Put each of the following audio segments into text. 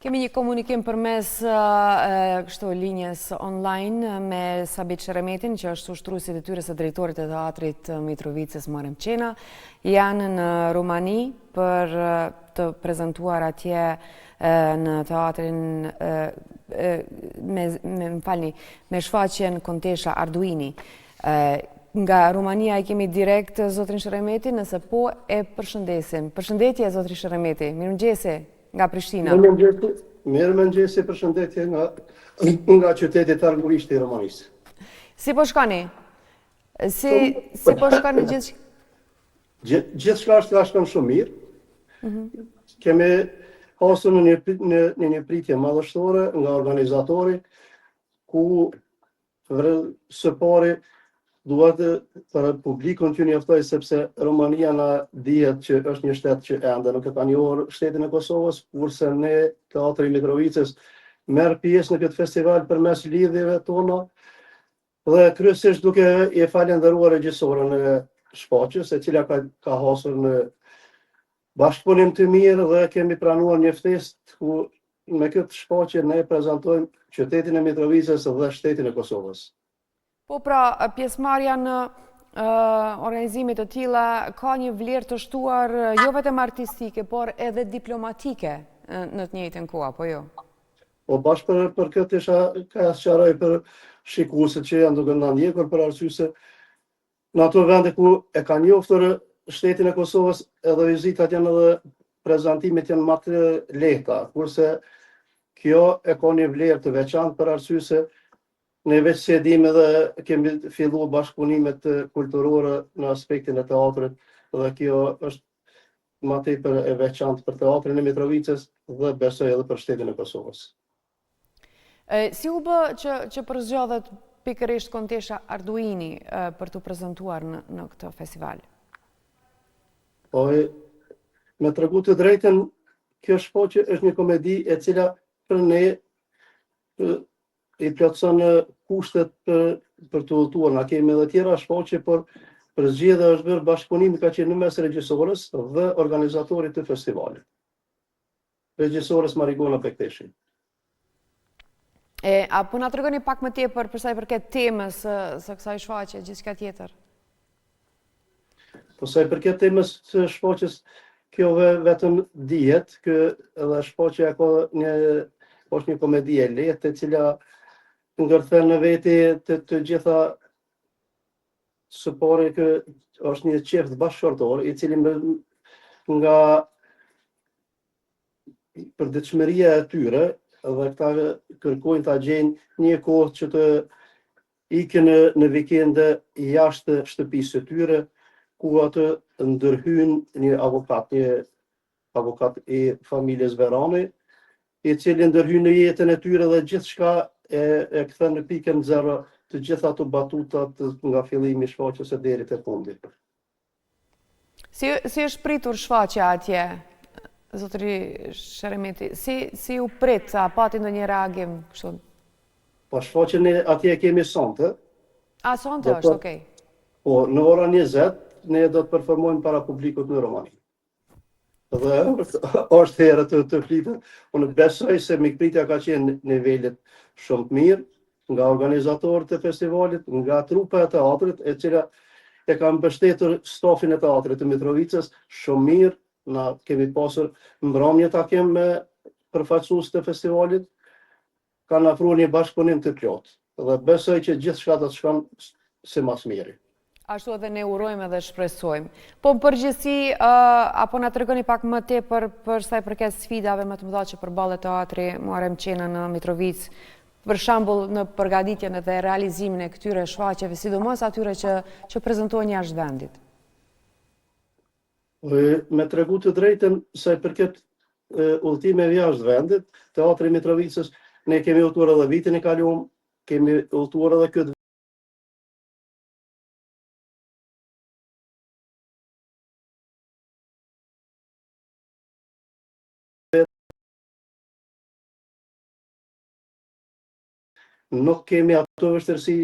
Kemi një komunikim përmes kështu linjës online me Sabit Sheremetin, që është ushtruesi detyrës së drejtorit të teatrit Mitrovicës Muharrem Qena. Janë në Rumani për të prezantuar atje në teatrin me shfaqjen Kontesha Arduini. Nga Rumania i kemi direkt zotrin Sheremeti, nëse po e përshëndesim. Përshëndetje, zotri Sheremeti, mirëmëngjesi nga Prishtina. Mirëmëngjesi, përshëndetje nga qyteti Targurisht i Romanisë. Si po shkoni? Si po shkoni gjithë? Gjithçka është shkon shumë mirë. Kemi pasur në një pritje madhështore nga organizatori, ku së pari duhet për publikun që njoftoj, sepse Romania na dihet që është një shtet që ende nuk e ka njohur shtetin e Kosovës, kurse ne, Teatri Mitrovicës, merr pjesë në këtë festival përmes lidhjeve tona dhe kryesisht duke i falenderuar regjisorën e shfaqjes, e cila ka hasur në bashkëpunim të mirë dhe kemi pranuar një ftesë ku me këtë shfaqje ne prezantojmë qytetin e Mitrovicës dhe shtetin e Kosovës. Po pra, pjesëmarrja në organizimit të tilla ka një vlerë të shtuar jo vetëm artistike, por edhe diplomatike në të njëjtën kohë, apo jo? Po bashkë për këtë ka sqaroj për shikuesit që janë duke na ndjekur, për arsye se në ato vende ku e kanë njohur shtetin e Kosovës, edhe vizitat janë edhe prezantimet janë më të lehta, kurse kjo e ka një vlerë të veçantë për arsye se ne veç se dim edhe kemi filluar bashkëpunimet kulturore në aspektin e teatrit, dhe kjo është më tepër e veçantë për teatrin e Mitrovicës dhe besoj edhe për shtetin e Kosovës. Si u bë që përzgjodhet pikërisht Kontesha Arduini për të prezantuar në këtë festival? Po, me tregu të drejtën, kjo shfaqje është një komedi e cila për ne i plotson kushtet për të udhëtuar. Na kemi edhe tjera shfaqje, por përzgjedhja është bërë bashkëpunimi ka qenë në mes regjisorës dhe organizatorit të festivalit, regjisorës Marigona Bekteshi. Po na tregoni pak më tepër për sa i përket temës së kësaj shfaqje, gjithçka tjetër. Po sa i përket temës së shfaqjes, kjo vetëm dihet që edhe shfaqja është një komedi e lehtë, e cila ngërthen në veti të gjitha. Së pari që është një çift bashkëshortor, i cili nga përditshmëria e tyre dhe këta kërkojnë ta gjejnë një kohë që të ikin në vikende jashtë shtëpisë së tyre, ku atë ndërhyn një avokat i familjes Verani, i cili ndërhyn në jetën e tyre dhe gjithçka e kthen në pikën zero, të gjitha ato batutat nga fillimi i shfaqjes deri te fundi. Si është pritur shfaqja atje, zotri Sheremeti? Si u prit, a pati ndonjë reagim kështu? Po shfaqjen atje kemi sonte. Sonte është, okay. Po në orën 20 ne do të performojmë para publikut në Romani. Dhe është herë të flitë. Unë besoj se mikpritja ka qenë nivelet shumë të mirë nga organizatorët e festivalit, nga trupa e teatrit, e cila e ka mbështetur stafin e teatrit të Mitrovicës shumë mirë. Na kemi pasur mbrëmje takim me përfaqësuesit e festivalit, kanë ofruar një bashkëpunim të plotë. Dhe besoj që gjithçka do të shkon si më së miri. Ashtu edhe ne urojmë edhe shpresojmë. Po në përgjithësi, apo na tregoni pak më tepër për sa i përket sfidave më të mëdha që përballet teatri Muharrem Qena në Mitrovicë, për shembull në përgatitjen dhe realizimin e këtyre shfaqjeve, sidomos atyre që prezantohen jashtë vendit? Me tregu të drejtën, sa i përket udhëtimeve jashtë vendit, Teatri Mitrovicës, ne kemi udhëtuar edhe vitin e kaluar, kemi udhëtuar edhe këtë nuk kemi ato vështirësi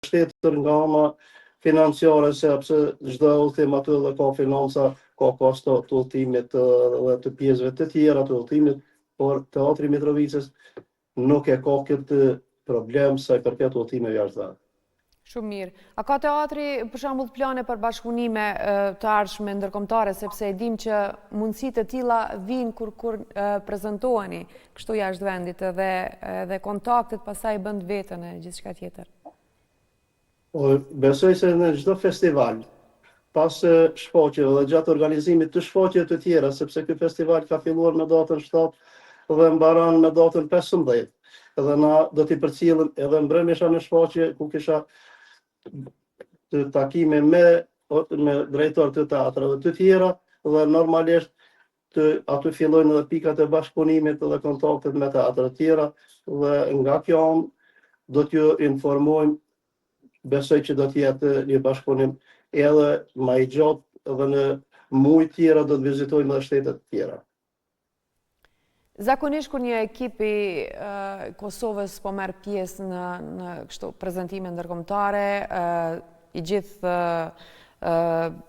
shtetër nga ana financiare, sepse çdo udhtim aty dhe ka financa, ka kosto të udhtimit dhe të pjesëve të tjera të udhtimit, por Teatri Mitrovicës nuk e ka këtë problem sa i përket udhtimeve jashtë vendit. Shumë mirë. A ka teatri, për shembull, plane për bashkëpunime të ardhshme ndërkombëtare, sepse e dim që mundësitë të tilla vijnë kur prezantoheni kështu jashtë vendit edhe kontaktet pastaj bën vetën e gjithçka tjetër. Besoj se në çdo festival, pas shfaqjeve dhe gjatë organizimit të shfaqjeve të tjera, sepse ky festival ka filluar me datën 7 dhe mbaron me datën 15. Edhe na do t'i përcjellim edhe mbrëmjesha në shfaqje ku kisha të takime me drejtor të teatrave të tjera dhe normalisht aty fillojnë edhe pikat e bashkëpunimit dhe kontaktet me teatrat të tjera dhe nga kjo do t'ju informojmë, besoj që do t'jetë një bashkëpunim edhe më i gjatë dhe në muaj tjera do të vizitojmë edhe shtetet tjera. Zakonisht kur një ekip i Kosovës po merr pjesë në kështu prezantime ndërkombëtare, i gjithë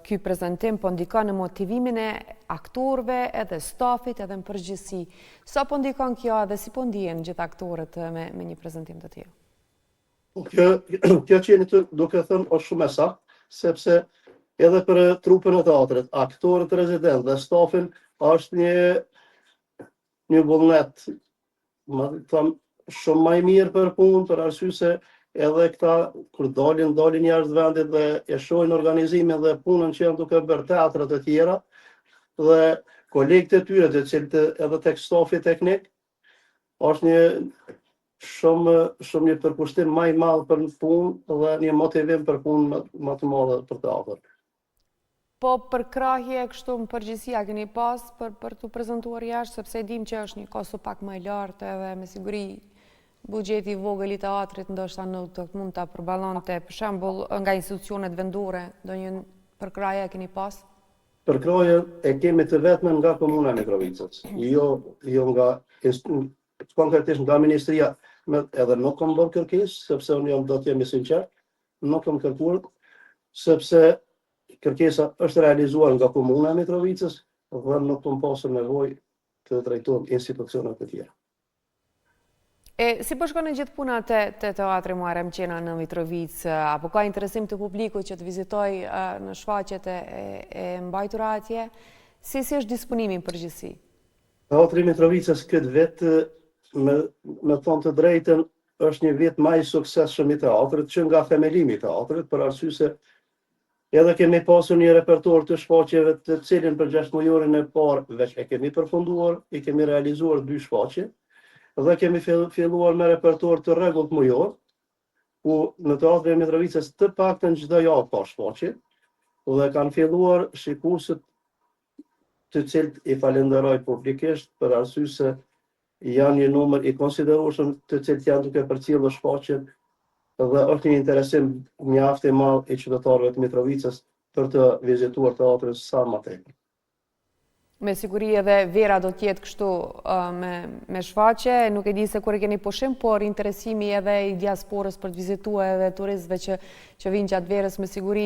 ky prezantim po ndikon në motivimin e aktorëve, edhe stafit, edhe në përgjithësi. Sa po ndikon kjo dhe si po ndihen gjithë aktorët me një prezantim të tillë? Kjo që jeni duke thënë është shumë e saktë, sepse edhe për trupën e teatrit, aktorët rezident dhe stafin është një vullnet, shumë më i mirë për punë, për arsye se edhe këta kur dalin jashtë vendit dhe e shohin organizimin dhe punën që janë duke bërë teatrat e tjera dhe kolegët e tyre të cilët edhe tek stafi teknik, është një shumë një përkushtim më i madh për punë dhe një motivim për punë më të madhe për teatr. Po për krahje kështu në përgjithësi a keni pas për të prezantuar jashtë, sepse dim që është një kosto pak më e lartë edhe me siguri buxheti i vogël i teatrit ndoshta nuk do mund ta përballonte, për shembull nga institucionet vendore, ndonjë përkrahje keni pas? Përkrahje e kemi të vetmen nga Komuna e Mitrovicës, jo nga konkretisht nga ministria, edhe nuk kam bërë kërkesë, sepse unë do të jemi sinqert, nuk kam kërkuar, sepse kërkesa është realizuar nga Komuna e Mitrovicës dhe nuk kam pasur nevojë të drejtohem institucionet të tjera. Si po shkon gjithë puna te teatri Muharrem Qena në Mitrovicë, apo ka interesim të publikut që të vizitoj në shfaqjet e mbajtura atje? Si është disponimi në përgjithësi? Teatri Mitrovicës këtë vit, me thonë të drejtën, është një vit më i suksesshëm i teatrit që nga themelimi i teatrit, për arsye se edhe kemi pasur një repertor të shfaqjeve të cilin për 6 mujorin e parë veç e kemi përfunduar, i kemi realizuar 2 shfaqje, dhe kemi filluar me repertor të rregullt mujor, ku në Teatrin e Mitrovicës të paktën çdo javë ka shfaqje, dhe kanë filluar shikuesit të cilët i falenderoj publikisht për arsye se janë një numër i konsiderueshëm të cilët janë duke përcjellur shfaqjen dhe është një interesim mjaft i madh i qytetarëve të Mitrovicës për të vizituar teatrin sa më tepër. Me siguri edhe vera do t'jetë kështu me shfaqje, nuk e di se kur e keni pushim, por interesimi edhe i diasporës për të vizituar edhe turistëve që vinë gjatë verës me siguri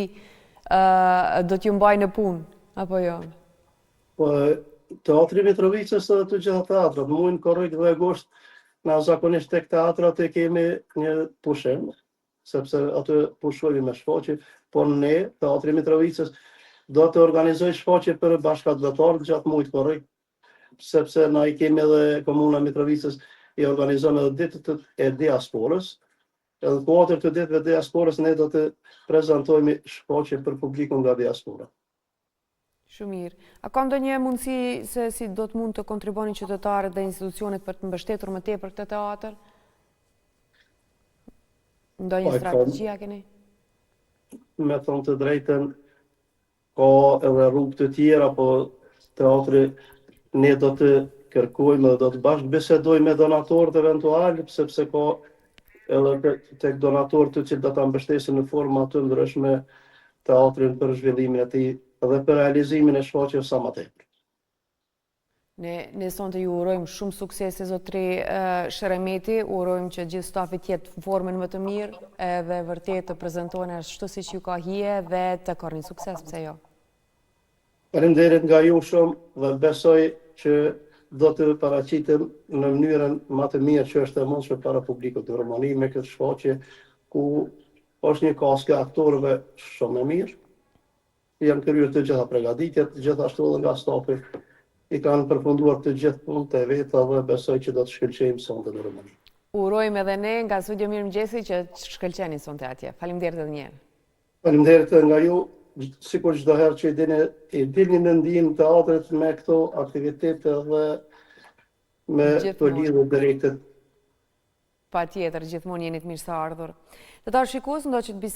do t'ju mbajnë në punë, apo jo? Po, Teatri Mitrovicës dhe të gjitha teatrat, muajin korrik dhe gusht, na zakonisht tek teatrat e kemi një pushim, sepse aty pushojmë me shfaqje, por ne, Teatri Mitrovicës, do të organizoj shfaqje për bashkëdhetarët gjatë muajit korrik, sepse na i kemi edhe Komuna e Mitrovicës i organizon edhe ditët e diasporës. Edhe kuadër të ditëve të diasporës ne do të prezantojmë shfaqje për publikun nga diaspora. Shumë mirë. A ka ndonjë mundësi se si do të mund të kontribuonin qytetarët dhe institucionet për të mbështetur më tepër këtë teatr? Ndonjë strategji a keni? Me thonë të drejtën, ka edhe rrugë të tjera, po teatri ne do të kërkojmë dhe do të bashkë bisedojmë me donatorët eventual, sepse ka edhe tek donatorët të cilët do ta mbështesin në forma të ndryshme teatrin për zhvillimin e tij dhe për realizimin e shfaqjeve sa më tepër. Ne sonte ju urojmë shumë suksese zotri Sheremeti, urojmë që gjithë stafit jetë në formën më të mirë edhe vërtet të prezentojnë ashtu siç ju ka hije dhe të korni sukses, pse jo. Faleminderit nga ju shumë dhe besoj që do të paraqitem në mënyrën më të mirë që është e mundshme para publikut të Romani me këtë shfaqje ku është një kaskë aktorëve shumë e mirë. Janë kryer të gjitha përgatitjet, gjithashtu edhe nga stafi i kanë përfunduar të gjithë punët e veta dhe besoj që do të shkëlqejmë sonte në Romani. Urojmë edhe ne nga studio Mirëmëngjesi që shkëlqeni sonte atje. Faleminderit edhe një herë. Faleminderit nga ju, sikur çdo herë që i dilni në ndihmë teatrit me këto aktivitete dhe me të lidhur drejtet. Patjetër, gjithmonë jeni të mirëseardhur. Të shikues, ndoqët